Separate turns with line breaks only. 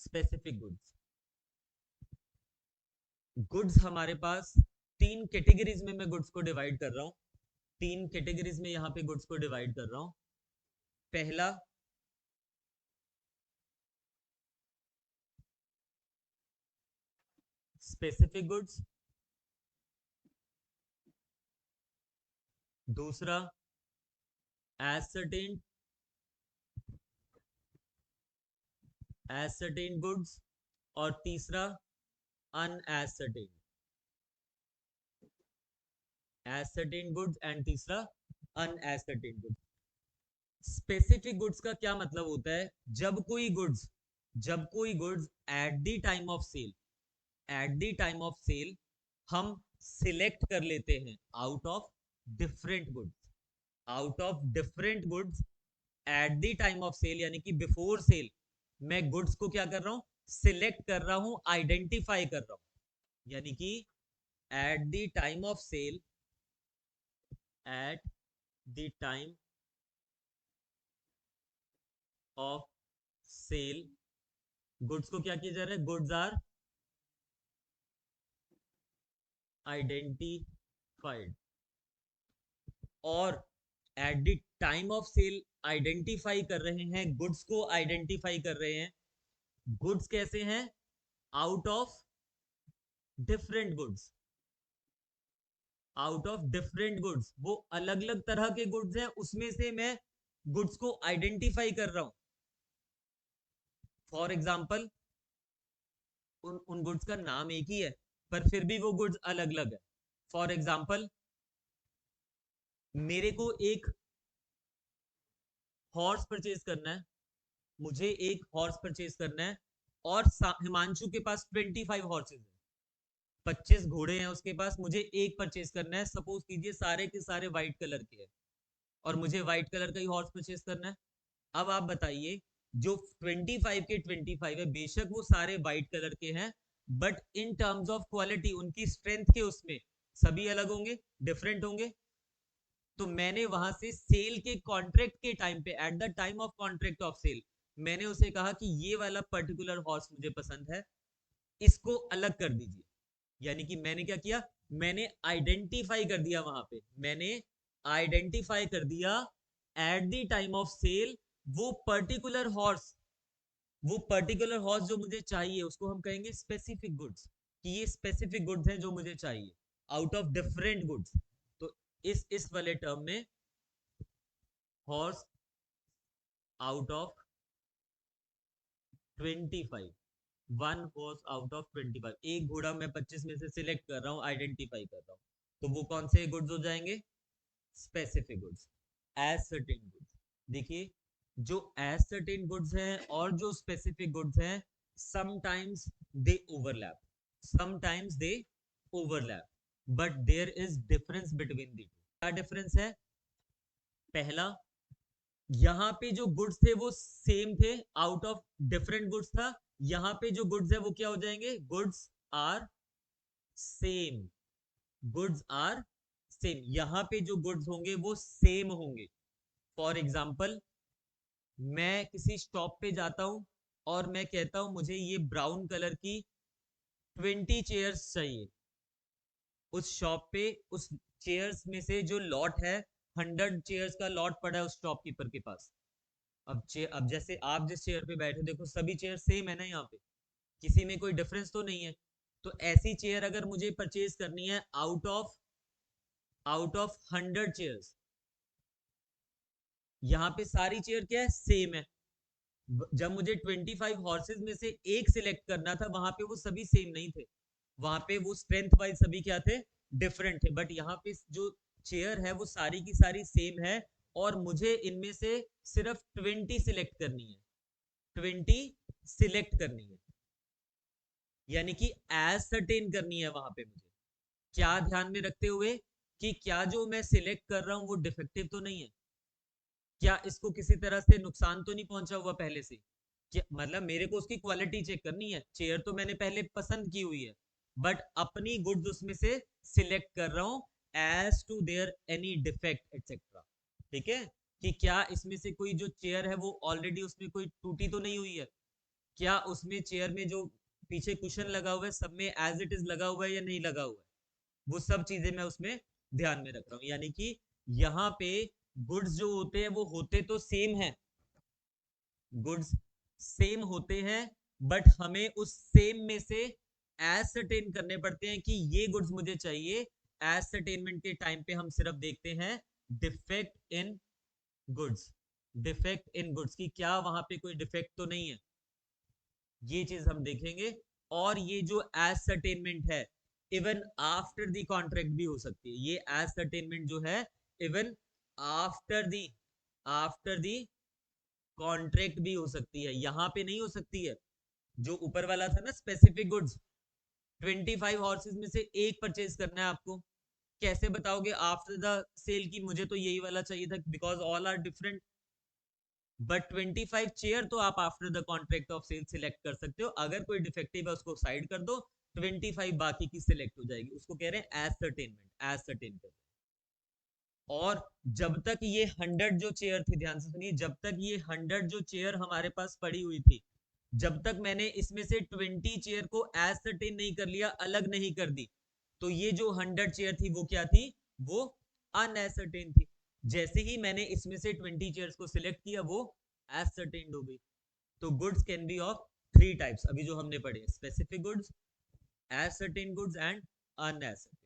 Specific goods. Goods हमारे पास तीन categories में मैं गुड्स को डिवाइड कर रहा हूं। तीन कैटेगरीज में यहां पे गुड्स को डिवाइड कर रहा हूं। पहला स्पेसिफिक गुड्स, दूसरा एसर्टेन गुड्स, और तीसरा अनएसर्टेन गुड्स एंड तीसरा अनएसर्टेन गुड्स। स्पेसिफिक गुड्स का क्या मतलब होता है? जब कोई goods at the time of sale हम सिलेक्ट कर लेते हैं out of different goods at the time of sale, यानी कि बिफोर सेल मैं गुड्स को क्या कर रहा हूं? सिलेक्ट कर रहा हूं, आइडेंटिफाई कर रहा हूं। यानी कि at the time of sale at the time of sale goods को क्या किया जा रहा है? Goods are identified. और at the time of sale identify कर रहे हैं, गुड्स को आइडेंटिफाई कर रहे हैं। गुड्स कैसे हैं? आउट ऑफ डिफरेंट गुड्स वो अलग अलग तरह के गुड्स हैं, उसमें से मैं गुड्स को आइडेंटिफाई कर रहा हूं। फॉर एग्जाम्पल उन गुड्स का नाम एक ही है पर फिर भी वो गुड्स अलग अलग है। फॉर एग्जाम्पल मेरे को एक हॉर्स परचेज करना है मुझे एक हॉर्स परचेज करना है और हिमांशु के पास 25 हॉर्सेज है, 25 घोड़े हैं उसके पास। मुझे एक परचेज करना है, सपोज कीजिए सारे के सारे व्हाइट कलर के हैं और मुझे व्हाइट कलर का ही हॉर्स परचेज करना है। अब आप बताइए, जो 25 के 25 है, बेशक वो सारे व्हाइट कलर के हैं, but in terms of quality उनकी स्ट्रेंथ के उसमें सभी अलग होंगे, डिफरेंट होंगे। तो मैंने वहां से सेल के कॉन्ट्रैक्ट के टाइम पे, at the time of contract of sale, मैंने उसे कहा कि ये वाला पर्टिकुलर हॉर्स मुझे पसंद है, इसको अलग कर दीजिए। यानी कि मैंने क्या किया? मैंने आइडेंटिफाई कर दिया वहां पे, मैंने आइडेंटिफाई कर दिया at the time of sale वो पर्टिकुलर हॉर्स जो मुझे चाहिए, उसको हम कहेंगे स्पेसिफिक गुड्स, कि ये स्पेसिफिक गुड्स हैं जो मुझे चाहिए आउट ऑफ डिफरेंट गुड्स। तो इस वाले टर्म में horse out of 25, one horse out of 25, एक घोड़ा मैं 25 में से सिलेक्ट कर रहा हूं, आइडेंटिफाई कर रहा हूं, तो वो कौन से गुड्स हो जाएंगे? Specific goods, ascertain goods. देखिए, जो एज सर्टेन गुड्स हैं और जो स्पेसिफिक गुड्स हैं, sometimes they overlap but there is difference between the two. क्या डिफरेंस है? पहला, यहां पे जो गुड्स थे वो सेम थे, आउट ऑफ डिफरेंट गुड्स था। यहां पे जो गुड्स है वो क्या हो जाएंगे? गुड्स आर सेम यहां पे जो गुड्स होंगे वो सेम होंगे। फॉर एग्जाम्पल, मैं किसी शॉप पे जाता हूं और मैं कहता हूं मुझे ये ब्राउन कलर की 20 चेयर्स चाहिए। उस शॉप पे उस चेयर्स में से जो लॉट है, 100 चेयर्स का लॉट पड़ा है उस शॉपकीपर के पास। अब जैसे आप जिस चेयर पे बैठे, देखो सभी चेयर सेम है ना, यहाँ पे किसी में कोई डिफरेंस तो नहीं है। तो ऐसी चेयर अगर मुझे परचेज करनी है आउट ऑफ 100 चेयर्स, यहाँ पे सारी चेयर क्या है? सेम है। जब मुझे 25 हॉर्सेस में से एक सिलेक्ट करना था, वहां पे वो सभी सेम नहीं थे, वहां पे वो स्ट्रेंथ वाइज सभी क्या थे? डिफरेंट थे। बट यहाँ पे जो चेयर है वो सारी की सारी सेम है, और मुझे इनमें से सिर्फ 20 सिलेक्ट करनी है, यानी कि एज सर्टेन करनी है वहां पे मुझे। क्या ध्यान में रखते हुए कि क्या जो मैं सिलेक्ट कर रहा हूं वो डिफेक्टिव तो नहीं है, क्या इसको किसी तरह से नुकसान तो नहीं पहुंचा हुआ पहले से। क्या मतलब, मेरे को उसकी क्वालिटी चेक करनी है। चेयर तो मैंने पहले पसंद की हुई है, बट अपनी गुड्स उसमें से सिलेक्ट कर रहा हूं as to there any defect etcetera. ठीक है, कि क्या इसमें से कोई जो चेयर है वो ऑलरेडी उसमें कोई टूटी तो नहीं हुई है, क्या उसमें चेयर में जो पीछे कुशन लगा हुआ है सब में एज इट इज लगा हुआ है या नहीं लगा हुआ है, वो सब चीजें मैं उसमें ध्यान में रख रहा हूं। यानी कि यहाँ पे गुड्स जो होते हैं वो होते तो सेम है, गुड्स सेम होते हैं, बट हमें उस सेम में से एसरटेन करने पड़ते हैं कि ये गुड्स मुझे चाहिए। एसरटेनमेंट के टाइम पे हम सिर्फ देखते हैं defect in goods, defect in goods की क्या वहां पे कोई डिफेक्ट तो नहीं है, ये चीज हम देखेंगे। और ये जो एसरटेनमेंट है इवन आफ्टर द कॉन्ट्रैक्ट भी हो सकती है, ये एसरटेनमेंट जो है इवन आफ्टर दी कॉन्ट्रैक्ट भी हो सकती है, यहां पे नहीं हो सकती है। जो ऊपर वाला था ना स्पेसिफिक गुड्स, 25 हॉर्सेस में से एक परचेज करना है आपको, कैसे बताओगे आफ्टर द सेल की मुझे तो यही वाला चाहिए था, because all are different. But 25 chair तो आप after the contract of sale select कर सकते हो, अगर कोई डिफेक्टिव है उसको साइड कर दो, 25 बाकी की सिलेक्ट हो जाएगी, उसको कह रहे हैं एसरटेनमेंट, एसरटेन कर। और जब तक ये 100 जो चेयर थी, ध्यान से सुनिए, जब तक ये 100 जो चेयर हमारे पास पड़ी हुई थी, जब तक मैंने इसमें से 20 चेयर को एसरटेन नहीं कर लिया, अलग नहीं कर दी, तो ये जो 100 चेयर थी वो क्या थी, वो अनएसरटेन थी। जैसे ही मैंने इसमें से 20 चेयर्स को सिलेक्ट किया वो एसरटेन्ड हो गई। तो goods can be of 3 types, अभी जो हमने पढ़े, specific goods, ascertain goods and अनएसरटेन।